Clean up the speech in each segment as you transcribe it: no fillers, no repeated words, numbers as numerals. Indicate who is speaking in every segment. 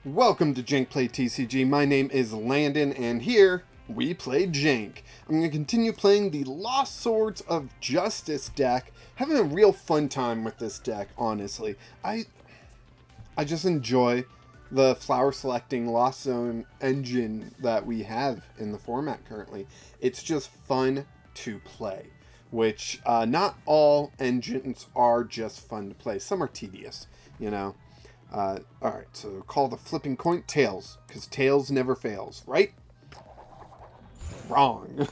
Speaker 1: Welcome to Jank Play TCG. My name is Landon, and here we play Jank. I'm going to continue playing the Lost Swords of Justice deck. Having a real fun time with this deck, honestly. I just enjoy the flower selecting Lost Zone engine that we have in the format currently. It's just fun to play, which not all engines are just fun to play. Some are tedious, you know. Alright, so call the flipping coin Tails, because Tails never fails, right? Wrong.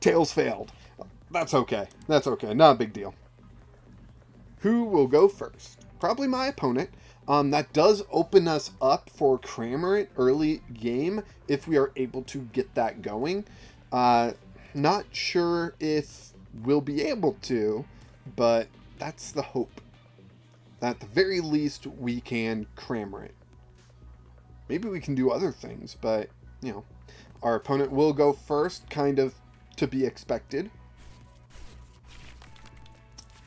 Speaker 1: Tails failed. That's okay. That's okay. Not a big deal. Who will go first? Probably my opponent. That does open us up for Cramorant early game, if we are able to get that going. Not sure if we'll be able to, but that's the hope. At the very least, we can Cramorant. Maybe we can do other things, but, you know, our opponent will go first, kind of to be expected.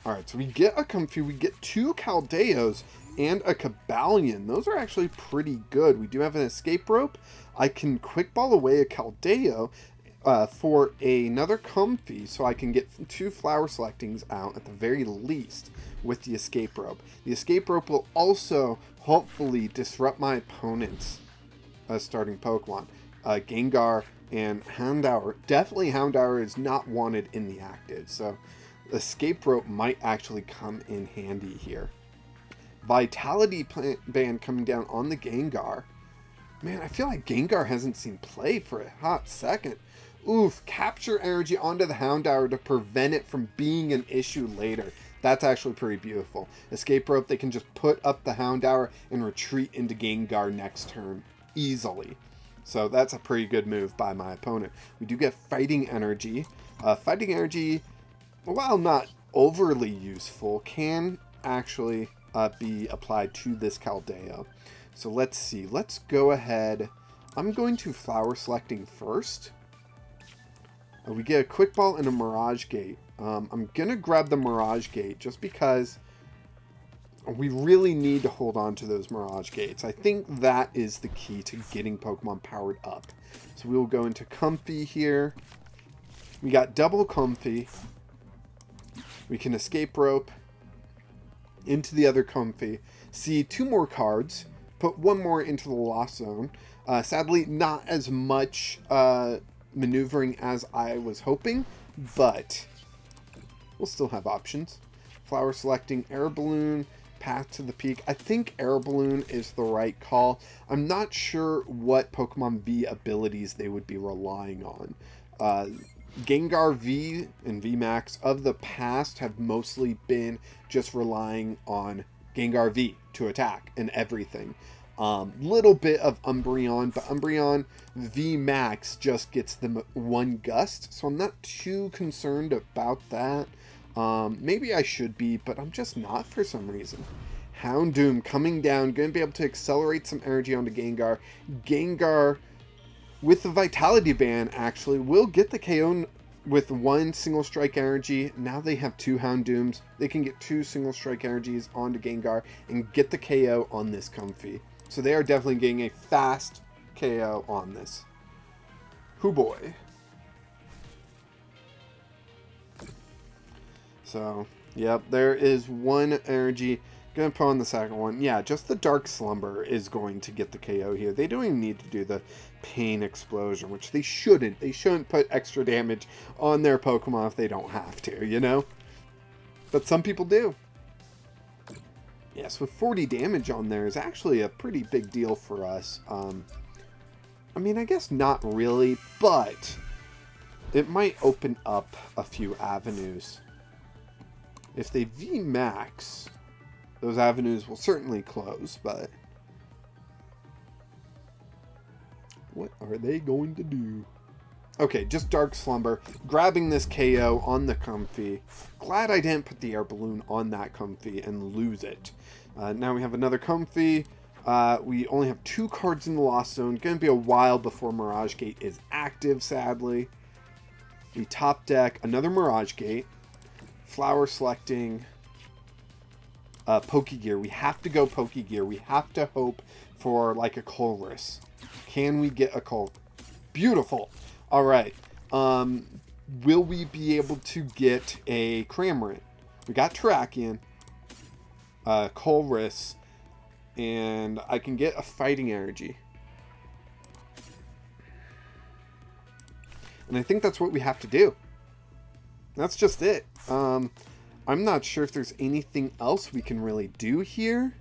Speaker 1: Alright, so we get a Comfey, we get two Keldeos, and a Cobalion. Those are actually pretty good. We do have an Escape Rope. I can Quick Ball away a Keldeo for another Comfey, so I can get two Flower Selectings out at the very least with the Escape Rope. The Escape Rope will also hopefully disrupt my opponent's starting Pokemon. Gengar and Houndour. Definitely Houndour is not wanted in the active, so Escape Rope might actually come in handy here. Vitality Band coming down on the Gengar. Man, I feel like Gengar hasn't seen play for a hot second. Oof, capture energy onto the Houndour to prevent it from being an issue later. That's actually pretty beautiful. Escape Rope, they can just put up the Houndour and retreat into Gengar next turn easily. So that's a pretty good move by my opponent. We do get Fighting Energy. Fighting Energy, while not overly useful, can actually be applied to this Keldeo. So let's see. Let's go ahead. I'm going to Flower Selecting first. We get a Quick Ball and a Mirage Gate. I'm going to grab the Mirage Gate just because we really need to hold on to those Mirage Gates. I think that is the key to getting Pokemon powered up. So we will go into Comfey here. We got double Comfey. We can Escape Rope into the other Comfey. See two more cards. Put one more into the Lost Zone. Sadly, not as much maneuvering as I was hoping, but we'll still have options. Flower Selecting, Air Balloon, Path to the Peak. I think Air Balloon is the right call. I'm not sure what Pokemon V abilities they would be relying on. Gengar V and VMAX of the past have mostly been just relying on Gengar V to attack and everything. Little bit of Umbreon, but Umbreon VMAX just gets them one gust, so I'm not too concerned about that. Maybe I should be, but I'm just not for some reason. Houndoom coming down, going to be able to accelerate some energy onto Gengar. Gengar, with the Vitality Band, actually, will get the KO with one single strike energy. Now they have two Houndooms. They can get two single strike energies onto Gengar and get the KO on this Comfey. So they are definitely getting a fast KO on this. Hoo boy. So, yep, there is one energy. Gonna put on the second one. Yeah, just the Dark Slumber is going to get the KO here. They don't even need to do the Pain Explosion, which they shouldn't. They shouldn't put extra damage on their Pokemon if they don't have to, you know? But some people do. Yes, with 40 damage on there is actually a pretty big deal for us. I mean, I guess not really, but it might open up a few avenues. If they VMAX, those avenues will certainly close, but what are they going to do? Okay, just Dark Slumber, grabbing this KO on the Comfey. Glad I didn't put the Air Balloon on that Comfey and lose it. Now we have another Comfey. We only have two cards in the Lost Zone. Going to be a while before Mirage Gate is active, sadly. We top deck another Mirage Gate. Flower Selecting Pokégear. We have to go Pokégear. We have to hope for like a Colress. Can we get a Colress? Beautiful. All right. Will we be able to get a Cramorant? We got Terrakion, Colress, and I can get a Fighting Energy. And I think that's what we have to do. That's just it. I'm not sure if there's anything else we can really do here.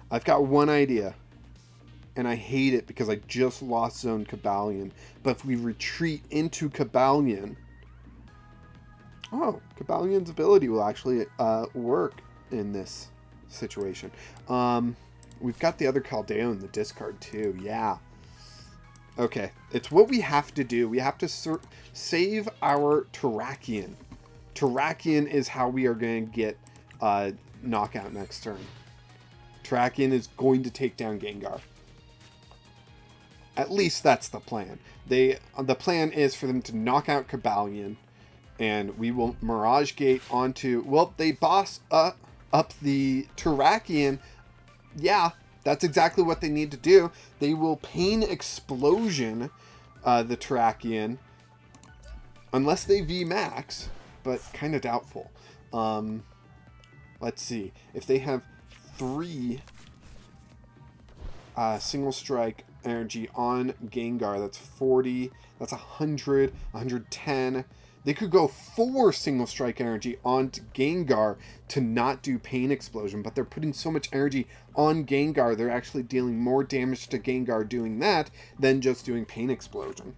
Speaker 1: I've got one idea. And I hate it because I just lost zone Cobalion. But if we retreat into Cobalion... Oh, Cobalion's ability will actually work in this situation. We've got the other Keldeo in the discard too. Yeah. Okay. It's what we have to do. We have to save our Terrakion. Terrakion is how we are going to get knockout next turn. Terrakion is going to take down Gengar. At least that's the plan. The plan is for them to knock out Cobalion, and we will Mirage Gate onto... Well, they boss up the Terrakion. Yeah, that's exactly what they need to do. They will Pain Explosion the Terrakion, unless they VMAX, but kind of doubtful. Let's see. If they have 3 single strike energy on Gengar, that's 40, that's 100, 110. They could go 4 single strike energy onto Gengar to not do Pain Explosion, but they're putting so much energy on Gengar, they're actually dealing more damage to Gengar doing that than just doing Pain Explosion.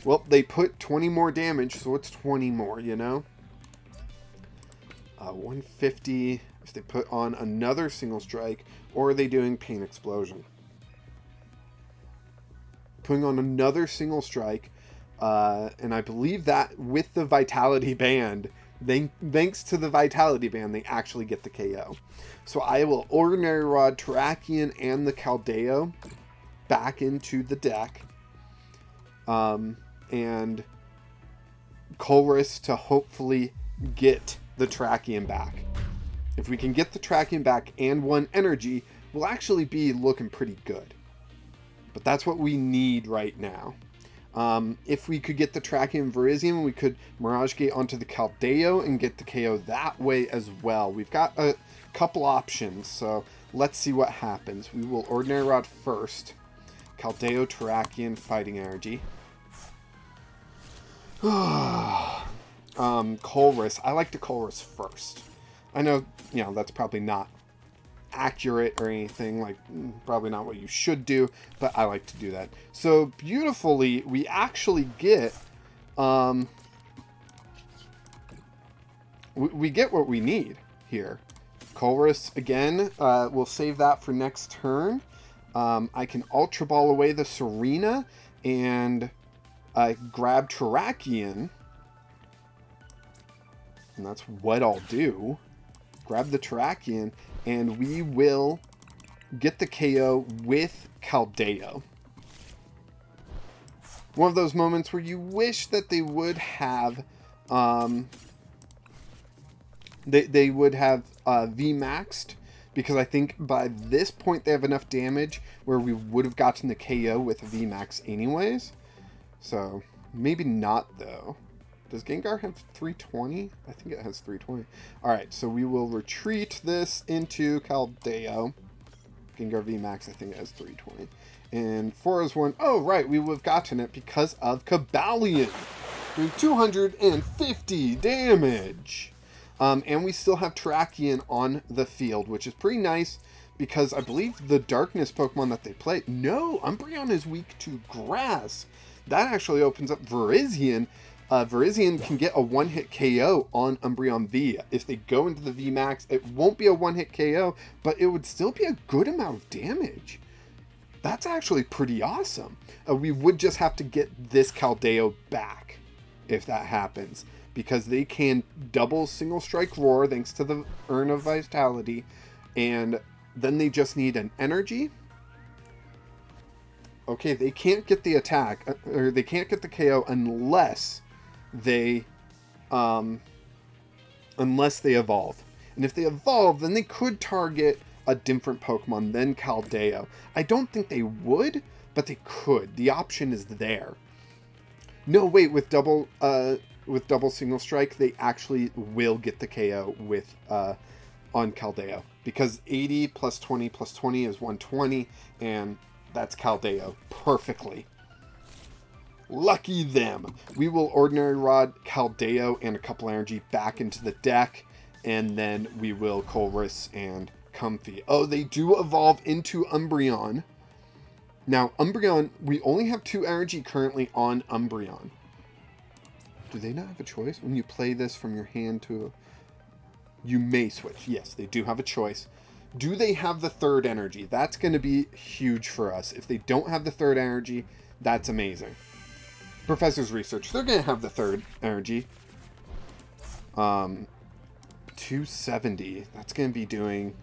Speaker 1: Well, they put 20 more damage, so it's 20 more, you know? 150 if they put on another single strike, or are they doing Pain Explosion? Putting on another single strike, and I believe that with the Vitality Band, thanks to the Vitality Band, they actually get the KO. So I will Ordinary Rod, Terrakion, and the Keldeo back into the deck, and Colress to hopefully get the Terrakion back. If we can get the Terrakion back and 1 energy, we'll actually be looking pretty good. But that's what we need right now. If we could get the Terrakion Virizion, we could Mirage Gate onto the Keldeo and get the KO that way as well. We've got a couple options, so let's see what happens. We will Ordinary Rod first. Keldeo, Terrakion, Fighting Energy. Colress. I like to Colress first. I know, that's probably not accurate or anything, like probably not what you should do, but I like to do that. So beautifully, we actually get we get what we need here. Colress again, we'll save that for next turn. I can Ultra Ball away the Serena and grab Terrakion, and that's what I'll do. Grab the Terrakion, and we will get the KO with Keldeo. One of those moments where you wish that they would have they would have VMAXed, because I think by this point they have enough damage where we would have gotten the KO with VMAX anyways. So maybe not though. Does Gengar have 320? I think it has 320. Alright, so we will retreat this into Keldeo. Gengar VMAX, I think it has 320. And 4 is 1. Oh, right, we would have gotten it because of Cobalion. Doing 250 damage. And we still have Terrakion on the field, which is pretty nice because I believe the Darkness Pokemon that they play... No, Umbreon is weak to Grass. That actually opens up Virizion. Virizion can get a one-hit KO on Umbreon V. If they go into the VMAX, it won't be a one-hit KO, but it would still be a good amount of damage. That's actually pretty awesome. We would just have to get this Keldeo back if that happens, because they can double Single Strike Roar thanks to the Urn of Vitality, and then they just need an energy. Okay, they can't get the attack, or they can't get the KO unless they evolve. And if they evolve, then they could target a different Pokemon than Keldeo. I don't think they would, but they could. The option is there. No, wait, with double single strike, they actually will get the KO with on Keldeo, because 80 plus 20 plus 20 is 120, and that's Keldeo perfectly. Lucky them. We will Ordinary Rod Keldeo and a couple energy back into the deck, and then we will Colress and Comfey. Oh, they do evolve into Umbreon. Now, Umbreon, we only have 2 energy currently on Umbreon. Do they not have a choice? When you play this from your hand to you may switch. Yes, they do have a choice. Do they have the 3rd energy? That's going to be huge for us. If they don't have the 3rd energy, that's amazing. Professor's research. They're going to have the 3rd energy. 270. That's going to be doing...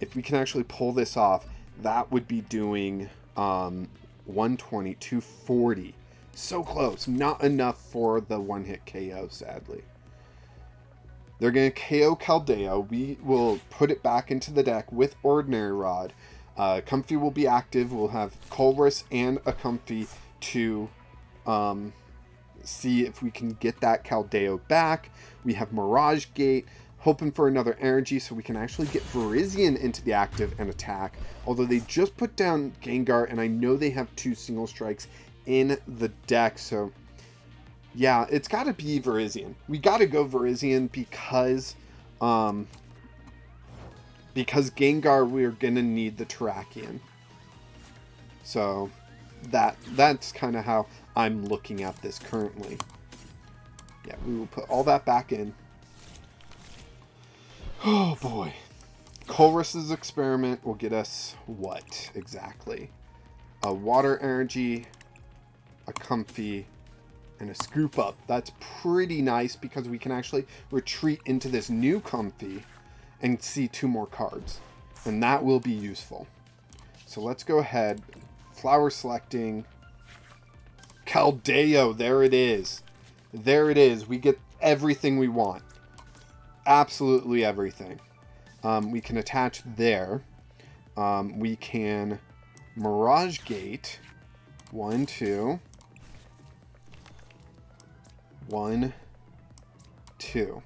Speaker 1: If we can actually pull this off, that would be doing 120, 240. So close. Not enough for the one-hit KO, sadly. They're going to KO Keldeo. We will put it back into the deck with Ordinary Rod. Comfey will be active. We'll have Colress and a Comfey to see if we can get that Keldeo back. We have Mirage Gate, hoping for another energy so we can actually get Virizion into the active and attack. Although they just put down Gengar, and I know they have 2 single strikes in the deck, so... Yeah, it's got to be Virizion. We got to go Virizion because Gengar, we're going to need the Terrakion. So that's kind of how I'm looking at this currently. Yeah, we will put all that back in. Oh boy. Colress's experiment will get us what exactly? A water energy, a Comfey, and a Scoop Up. That's pretty nice because we can actually retreat into this new Comfey and see 2 more cards. And that will be useful. So let's go ahead. Flower selecting. Keldeo. There it is. There it is. We get everything we want. Absolutely everything. We can attach there. We can Mirage Gate. 1, 2. 1, 2.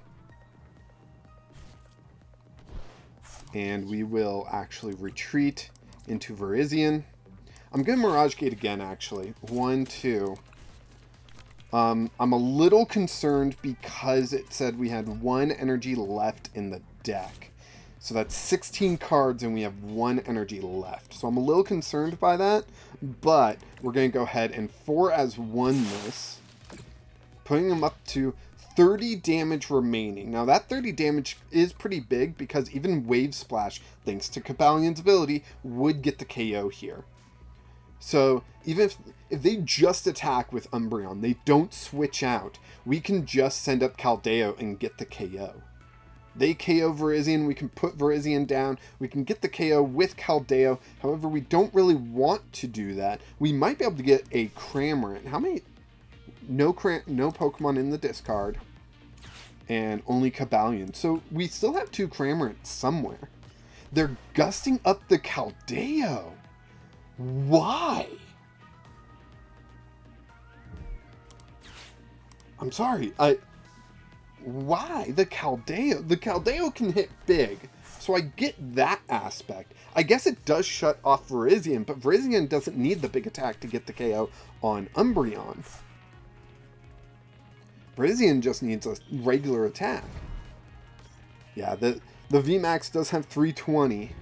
Speaker 1: And we will actually retreat into Virizion. I'm going to Mirage Gate again, actually. 1, 2. I'm a little concerned because it said we had 1 energy left in the deck. So that's 16 cards and we have 1 energy left. So I'm a little concerned by that, but we're going to go ahead and 4 as 1 this. Putting them up to 30 damage remaining. Now that 30 damage is pretty big because even Wave Splash, thanks to Cobalion's ability, would get the KO here. So even if they just attack with Umbreon, they don't switch out, we can just send up Keldeo and get the KO. They KO Virizion, we can put Virizion down, we can get the KO with Keldeo. However, we don't really want to do that. We might be able to get a Cramorant. How many... No Pokemon in the discard, and only Cobalion. So we still have 2 Cramorants somewhere. They're gusting up the Keldeo. Why? I'm sorry. Why the Keldeo? The Keldeo can hit big, so I get that aspect. I guess it does shut off Virizion, but Virizion doesn't need the big attack to get the KO on Umbreon. Virizion just needs a regular attack. Yeah, the VMAX does have 320.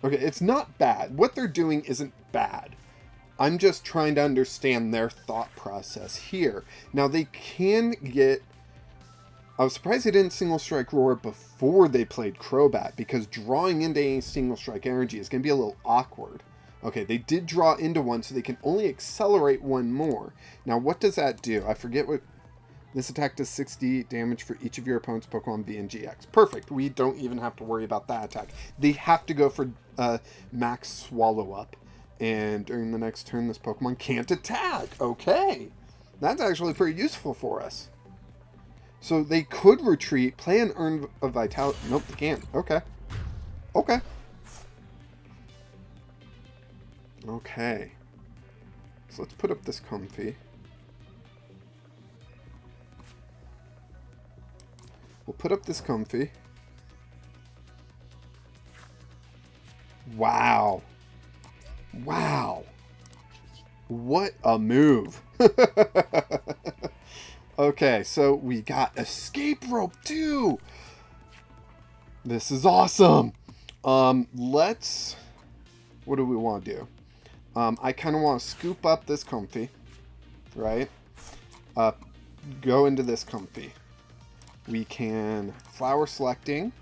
Speaker 1: Okay, it's not bad. What they're doing isn't bad. I'm just trying to understand their thought process here. Now, they can get... I was surprised they didn't single strike Roar before they played Crobat, because drawing into any single strike energy is going to be a little awkward. Okay, they did draw into 1, so they can only accelerate 1 more. Now, what does that do? I forget what... This attack does 60 damage for each of your opponent's Pokemon V and GX. Perfect. We don't even have to worry about that attack. They have to go for max Swallow Up. And during the next turn, this Pokemon can't attack. Okay. That's actually pretty useful for us. So they could retreat, play an Urn of Vitality. Nope, they can't. Okay. Okay. Okay. So let's put up this Comfey. We'll put up this Comfey. Wow. Wow. What a move. Okay, so we got Escape Rope too. This is awesome. Let's... What do we want to do? I kind of want to scoop up this Comfey, right? Go into this Comfey. We can flower selecting,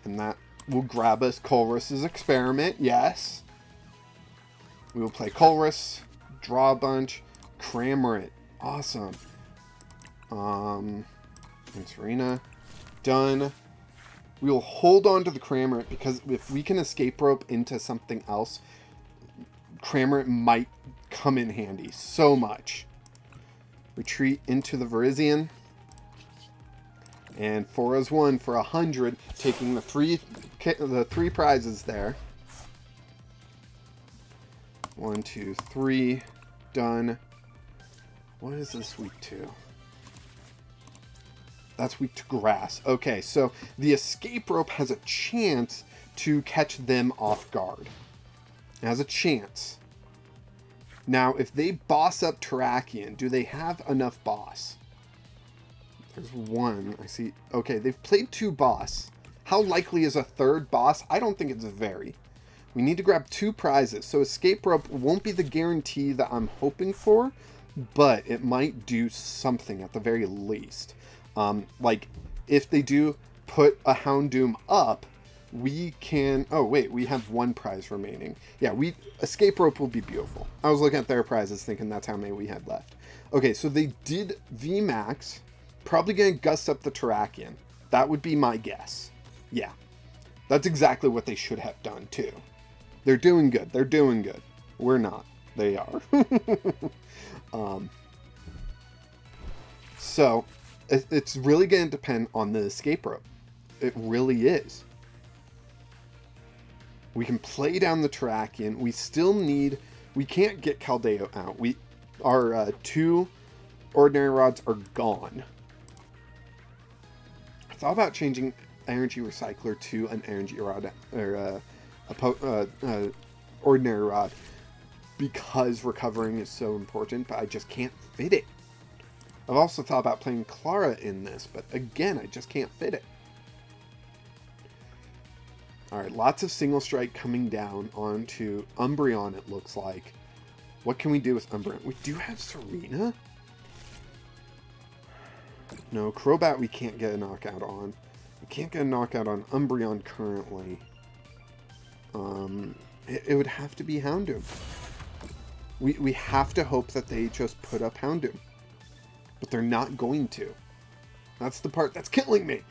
Speaker 1: and that will grab us Colress's Experiment, yes. We will play Colress, draw a bunch, Cramorant, awesome. And Serena, done. We will hold on to the Cramorant because if we can escape rope into something else, Cramorant might come in handy so much. Retreat into the Virizion. And 4 as 1 for 100, taking the three prizes there. 1, 2, 3, done. What is this weak to? That's weak to grass. Okay, so the escape rope has a chance to catch them off guard. It has a chance. Now, if they boss up Terrakion, do they have enough boss? There's one. I see. Okay, they've played 2 boss. How likely is a 3rd boss? I don't think it's very. We need to grab 2 prizes. So escape rope won't be the guarantee that I'm hoping for, but it might do something at the very least. Like, if they do put a Houndoom up, we can... Oh, wait, we have 1 prize remaining. Yeah, escape rope will be beautiful. I was looking at their prizes thinking that's how many we had left. Okay, so they did VMAX. Probably going to gust up the Terrakion. That would be my guess. Yeah. That's exactly what they should have done, too. They're doing good. They're doing good. We're not. They are. So, it's really going to depend on the escape rope. It really is. We can play down the Terrakion. We still need... We can't get Keldeo out. Our 2 Ordinary Rods are gone. I thought about changing Energy Recycler to an Energy Rod, or Ordinary Rod, because recovering is so important, but I just can't fit it. I've also thought about playing Clara in this, but again, I just can't fit it. Alright, lots of single strike coming down onto Umbreon, it looks like. What can we do with Umbreon? We do have Serena? No, Crobat we can't get a knockout on. We can't get a knockout on Umbreon currently. It would have to be Houndoom. We have to hope that they just put up Houndoom. But they're not going to. That's the part that's killing me.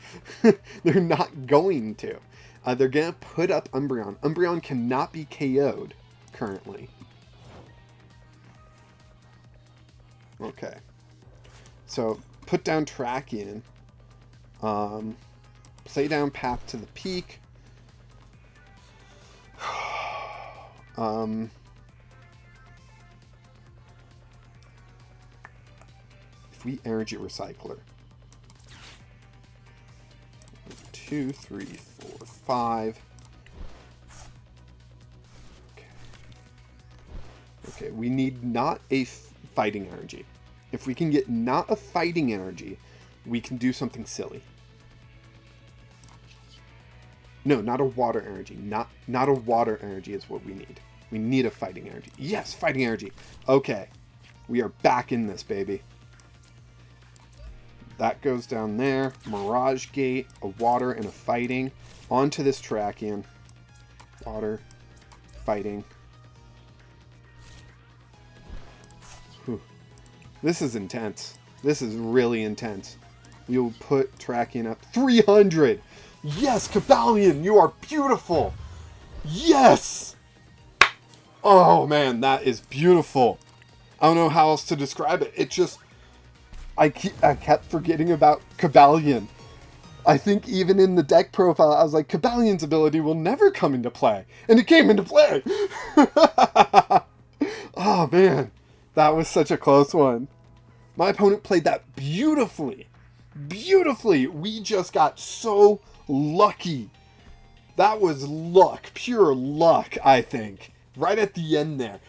Speaker 1: They're not going to. They're going to put up Umbreon. Umbreon cannot be KO'd currently. Okay. So, put down Terrakion. Play down Path to the Peak. If we Energy Recycler. 2, 3, 4, 5. Okay, we need not a fighting energy. If we can get not a fighting energy, we can do something silly. No, not a water energy. Not a water energy is what we need. We need a fighting energy. Yes, fighting energy. Okay. We are back in this, baby. That goes down there. Mirage Gate, a water, and a fighting. Onto this Terrakion. Water, fighting. Whew. This is intense. This is really intense. We will put Terrakion up. 300! Yes, Cobalion, you are beautiful! Yes! Oh man, that is beautiful. I don't know how else to describe it. It just... I kept forgetting about Cobalion. I think even in the deck profile, I was like, Cobalion's ability will never come into play. And it came into play! Oh, man. That was such a close one. My opponent played that beautifully. Beautifully. We just got so lucky. That was luck. Pure luck, I think. Right at the end there.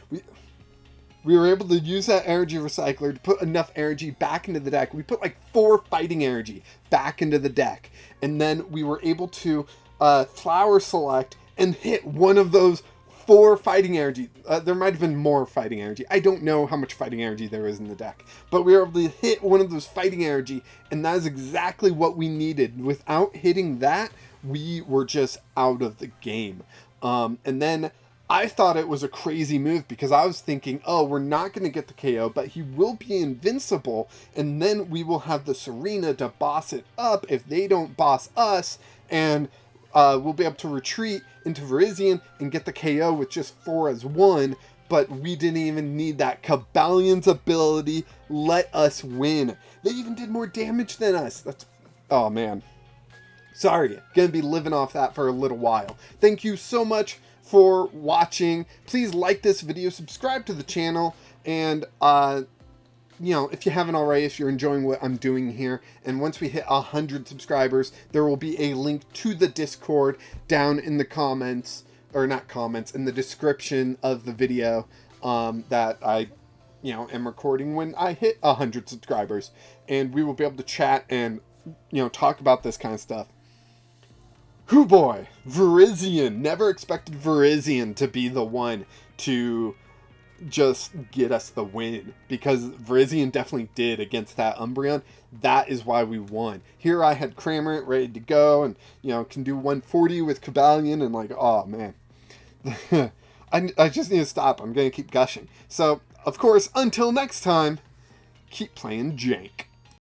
Speaker 1: We were able to use that Energy Recycler to put enough energy back into the deck. We put like 4 fighting energy back into the deck. And then we were able to flower select and hit one of those 4 fighting energy. There might have been more fighting energy. I don't know how much fighting energy there is in the deck. But we were able to hit one of those fighting energy, and that is exactly what we needed. Without hitting that, we were just out of the game. And then I thought it was a crazy move because I was thinking, oh, we're not going to get the KO, but he will be invincible, and then we will have the Serena to boss it up if they don't boss us, and we'll be able to retreat into Virizion and get the KO with just 4 as 1, but we didn't even need that. Cobalion's ability let us win. They even did more damage than us. That's, oh man. Sorry, gonna be living off that for a little while. Thank you so much for watching. Please like this video, subscribe to the channel, and you know, if you haven't already, if you're enjoying what I'm doing here, and once we hit 100 subscribers, there will be a link to the Discord down in the comments, or not comments, in the description of the video that I, you know, am recording when I hit 100 subscribers, and we will be able to chat and, you know, talk about this kind of stuff. Hoo boy, Virizion. Never expected Virizion to be the one to just get us the win, because Virizion definitely did against that Umbreon. That is why we won. Here I had Cramorant ready to go, and you know, can do 140 with Cobalion, and like, oh man. I just need to stop. I'm gonna keep gushing. So of course, until next time, keep playing Jank.